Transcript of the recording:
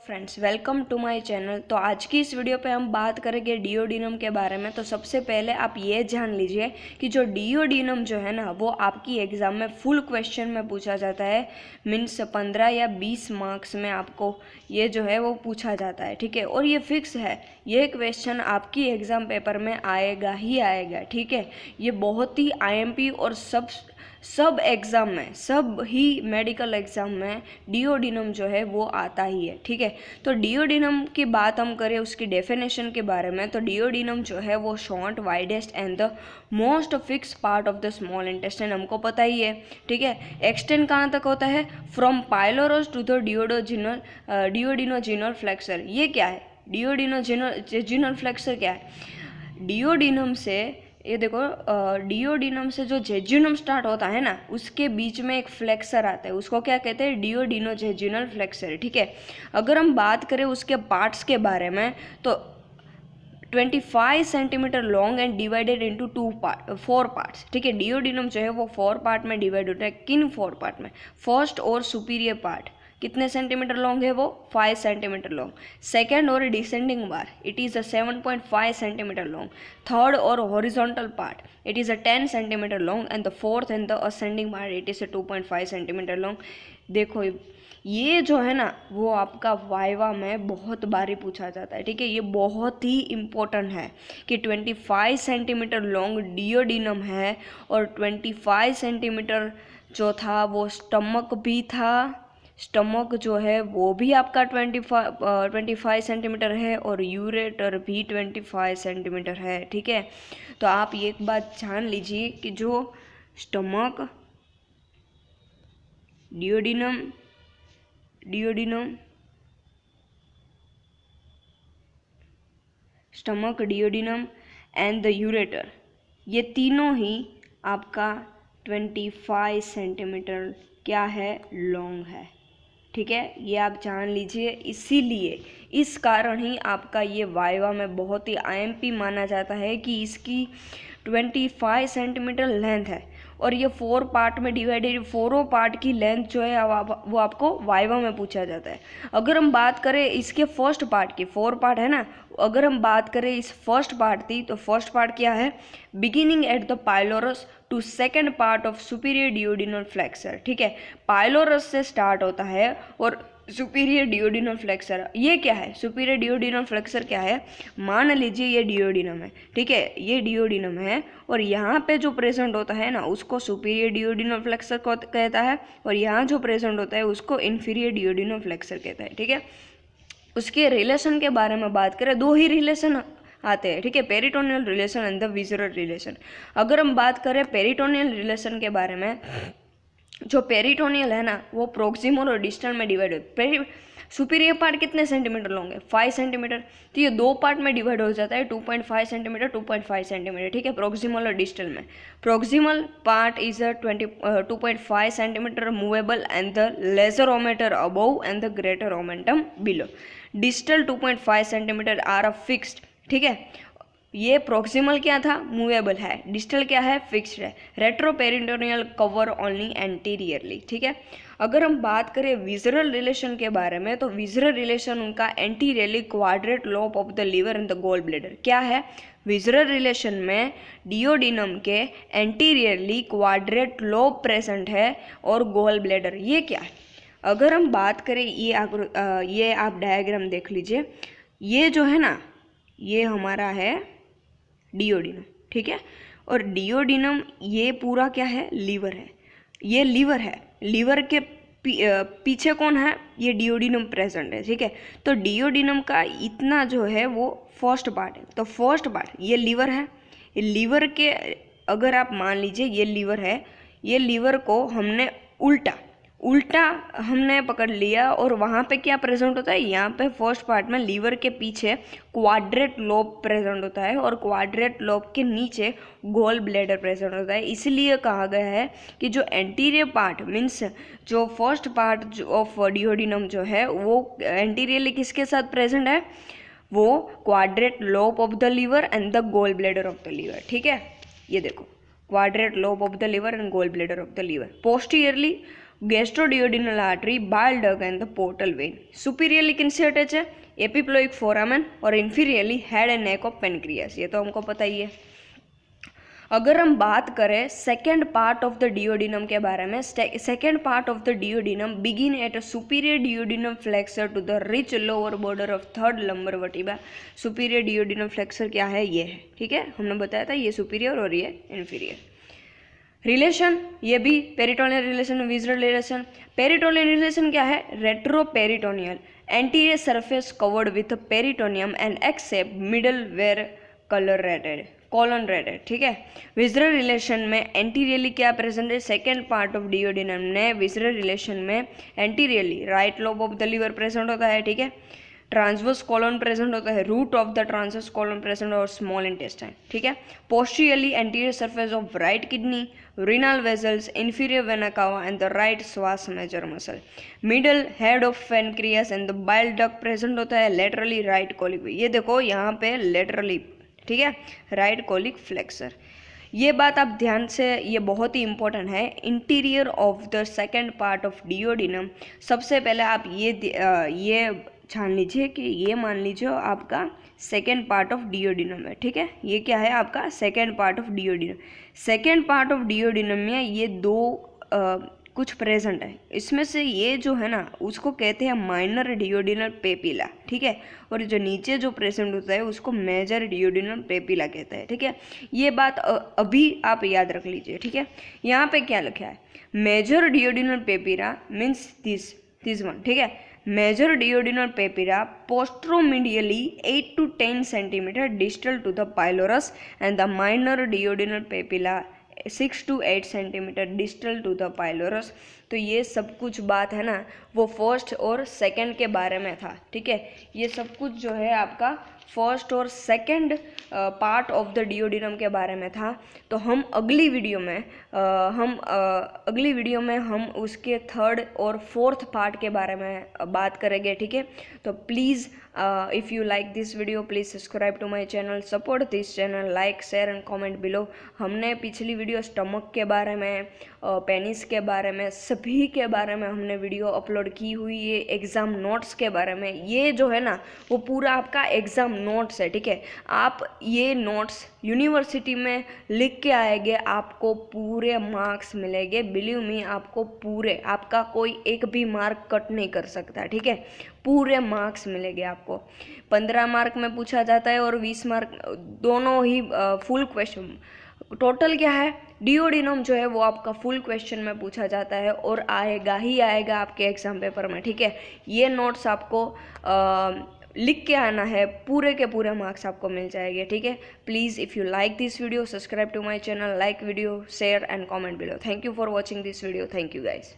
Friends, welcome to my channel. तो आज की इस वीडियो पे हम बात करेंगे डिओडिनम के बारे में। तो सबसे पहले आप ये जान लीजिए कि जो डिओडिनम जो है ना, वो आपकी एग्ज़ाम में फुल क्वेश्चन में पूछा जाता है। मीन्स 15 या 20 मार्क्स में आपको ये जो है वो पूछा जाता है, ठीक है। और ये फिक्स है, ये क्वेश्चन आपकी एग्ज़ाम पेपर में आएगा ही आएगा, ठीक है। ये बहुत ही आईएमपी और सब एग्ज़ाम में, सब ही मेडिकल एग्ज़ाम में डिओडिनम जो है वो आता ही है, ठीक है। तो डिओडिनम की बात हम करें उसकी डेफिनेशन के बारे में, तो डिओडिनम जो है वो short, widest and the most fix part of the small intestine, हमको पता ही है, ठीक है। एक्सटेंड कहाँ तक होता है? From pylorus to the duodenojejunal flexure. ये क्या है? डिओडिनोजिनल फ्लेक्सर क्या है? डिओडिनम से, ये देखो, डिओडिनम से जो जेजुनम स्टार्ट होता है ना, उसके बीच में एक फ्लेक्सर आता है, उसको क्या कहते हैं? डिओडिनोजेजुनल फ्लेक्सर, ठीक है। अगर हम बात करें उसके पार्ट्स के बारे में, तो 25 centimetre long and divided into 4 parts, ठीक है। डिओडिनम जो है वो 4 पार्ट में डिवाइड होता है। किन 4 पार्ट में? फर्स्ट और सुपीरियर पार्ट कितने सेंटीमीटर लॉन्ग है? वो 5 सेंटीमीटर लॉन्ग। सेकेंड और डिसेंडिंग बार, it is a 7.5 centimetre long. Third और horizontal part, it is a 10 centimetre long. And the fourth and the ascending part, it is a 2.5 centimetre long. देखो, ये जो है ना, वो आपका वाइवा में बहुत बारी पूछा जाता है, ठीक है। ये बहुत ही इम्पोर्टेंट है कि 25 सेंटीमीटर लॉन्ग डिओडिनम है और 25 सेंटीमीटर जो था वो स्टमक भी था। स्टमक जो है वो भी आपका 25 सेंटीमीटर है और यूरेटर भी 25 सेंटीमीटर है, ठीक है। तो आप एक बात जान लीजिए कि जो stomach, duodenum stomach, duodenum and the ureter, ये तीनों ही आपका 25 सेंटीमीटर क्या है? लॉन्ग है, ठीक है। ये आप जान लीजिए। इसीलिए इस कारण ही आपका ये वाइवा में बहुत ही आईएमपी माना जाता है कि इसकी 25 सेंटीमीटर लेंथ है और ये 4 पार्ट में डिवाइडेड, 4 पार्ट की लेंथ जो है वो आपको वाइवा में पूछा जाता है। अगर हम बात करें इसके फर्स्ट पार्ट की, 4 पार्ट है ना, अगर हम बात करें इस फर्स्ट पार्ट की, तो फर्स्ट पार्ट क्या है? Beginning at the pylorus to second part of superior duodenal flexure, ठीक है। पाइलोरस से स्टार्ट होता है और सुपीरियर डिओडिनल फ्लेक्सर, ये क्या है? सुपीरियर डिओडिनल फ्लेक्सर क्या है? मान लीजिए ये डिओडिनम है, ठीक है, ये डिओडिनम है और यहाँ पे जो प्रेजेंट होता है ना, उसको सुपीरियर डिओडिनल फ्लेक्सर कहता है और यहाँ जो प्रेजेंट होता है उसको इन्फीरियर डिओडिनल फ्लेक्सर कहता है, ठीक है। उसके रिलेशन के बारे में बात करें, 2 ही रिलेशन आते हैं, ठीक है, peritoneal relation and the visceral relation. अगर हम बात करें पेरिटोनियल रिलेशन के बारे में, जो पेरिटोनियल है ना, वो प्रोक्सिमल और डिस्टल में डिवाइड होता है। सुपीरियर पार्ट कितने सेंटीमीटर लॉन्ग है? 5 सेंटीमीटर। तो ये 2 पार्ट में डिवाइड हो जाता है, 2.5 सेंटीमीटर, 2.5 सेंटीमीटर, ठीक है, प्रोक्सिमल और डिस्टल में। Proximal part is 2.5 centimetre movable and the lesser omentum above and the greater omentum below. Distal 2.5 centimetre are a fixed, ठीक है। ये प्रोक्सिमल क्या था? मूवेबल है। डिस्टल क्या है? फिक्स्ड है। रेट्रोपेरिटोनियल कवर ओनली एंटीरियरली, ठीक है। अगर हम बात करें विजरल रिलेशन के बारे में, तो विजरल रिलेशन उनका anteriorly quadrate lobe of the liver and the gall bladder. क्या है? विजरल रिलेशन में डिओडिनम के एंटीरियरली क्वाड्रेट लोब प्रेजेंट है और गोल ब्लेडर, ये क्या है? अगर हम बात करें, ये आप डायग्राम देख लीजिए। ये जो है ना, ये हमारा है डिओडिनम, ठीक है। और डिओडिनम ये पूरा क्या है? लीवर है। ये लीवर है। लीवर के पीछे कौन है? ये डिओडिनम प्रेजेंट है, ठीक है। तो डिओडिनम का इतना जो है वो फर्स्ट पार्ट है। तो फर्स्ट पार्ट ये लीवर है। ये लीवर के, अगर आप मान लीजिए ये लीवर है, ये लीवर को हमने उल्टा हमने पकड़ लिया और वहाँ पे क्या प्रेजेंट होता है? यहाँ पे फर्स्ट पार्ट में लीवर के पीछे क्वाड्रेट लोब प्रेजेंट होता है और क्वाड्रेट लोब के नीचे गोल ब्लेडर प्रेजेंट होता है। इसलिए कहा गया है कि जो एंटीरियर पार्ट, मीन्स जो फर्स्ट पार्ट ऑफ डिओडिनम जो है वो एंटीरियरली किसके साथ प्रेजेंट है? वो quadrate lobe of the liver and the gall bladder of the liver, ठीक है। ये देखो, quadrate lobe of the liver and gall bladder of the liver. Posteriorly gastroduodenal artery, bile duct and the portal vein. Superiorly किनसे attach है? Epiploic foramen, और inferiorly head and neck of pancreas, ये तो हमको पता ही है। अगर हम बात करें second part of the duodenum के बारे में, second part of the duodenum begin at a superior duodenum flexure to the reach lower border of third lumbar vertebra. Superior duodenum flexure क्या है? ये है, ठीक है, हमने बताया था ये सुपीरियर और ये इन्फीरियर। रिलेशन, ये भी peritoneal relation, visceral relation. Peritoneal relation क्या है? Retroperitoneal, anterior surface covered with peritoneum and except middle where colour raided, colon raided, ठीक है। विजरल रिलेशन में एंटीरियरली क्या प्रेजेंट है? सेकेंड पार्ट ऑफ डियोडिनम ने विजरल रिलेशन में anteriorly right lobe of the liver present होता है, ठीक है। ट्रांसवर्स कॉलन प्रेजेंट होता है, root of the transverse colon present और स्मॉल इंटेस्टाइन, ठीक है। Posteriorly anterior surface of right kidney, renal vessels, inferior vena cava and the right psoas major muscle. Middle head of pancreas and the bile duct present होता है laterally right colic, ये देखो यहाँ पे laterally, ठीक है, राइट कोलिक फ्लेक्सर। ये बात आप ध्यान से, ये बहुत ही इंपॉर्टेंट है। Interior of the second part of duodenum, सबसे पहले आप ये जान लीजिए कि ये मान लीजिए आपका सेकेंड पार्ट ऑफ डियोडिनम है, ठीक है। ये क्या है? आपका second part of duodenum. Second part of duodenum में ये दो कुछ प्रेजेंट है, इसमें से ये जो है ना उसको कहते हैं माइनर डियोडिनल पेपिला, ठीक है, और जो नीचे जो प्रेजेंट होता है उसको मेजर डियोडिनल पेपिला कहता है, ठीक है। ये बात अभी आप याद रख लीजिए, ठीक है। यहाँ पे क्या लिखा है? Major duodenal papilla means this one, ठीक है। Major duodenal papilla posteromedially 8 to 10 centimetre distal to the pylorus and the minor duodenal papilla 6 to 8 centimetre distal to the pylorus. तो ये सब कुछ बात है ना वो फर्स्ट और सेकंड के बारे में था, ठीक है। ये सब कुछ जो है आपका फर्स्ट और second part of the duodenum के बारे में था। तो हम अगली वीडियो में हम उसके थर्ड और फोर्थ पार्ट के बारे में बात करेंगे, ठीक है। तो please if you like this video please subscribe to my channel, support this channel, like share and comment below. हमने पिछली वीडियो स्टमक के बारे में, पेनिस के बारे में, सभी के बारे में हमने वीडियो अपलोड की हुई है। एग्ज़ाम नोट्स के बारे में, ये जो है ना वो पूरा आपका एग्ज़ाम नोट्स है, ठीक है। आप ये नोट्स यूनिवर्सिटी में लिख के आएंगे, आपको पूरे मार्क्स मिलेंगे, बिलीव मी, आपको पूरे, आपका कोई एक भी मार्क कट नहीं कर सकता, ठीक है। पूरे मार्क्स मिलेंगे आपको। 15 मार्क में पूछा जाता है और 20 मार्क, दोनों ही फुल क्वेश्चन। टोटल क्या है? डियोडिनम जो है वो आपका फुल क्वेश्चन में पूछा जाता है और आएगा ही आएगा आपके एग्जाम पेपर में, ठीक है। ये नोट्स आपको लिख के आना है, पूरे के पूरे मार्क्स आपको मिल जाएंगे, ठीक है। Please if you like this video subscribe to my channel, like video, share and comment below. Thank you for watching this video. Thank you guys.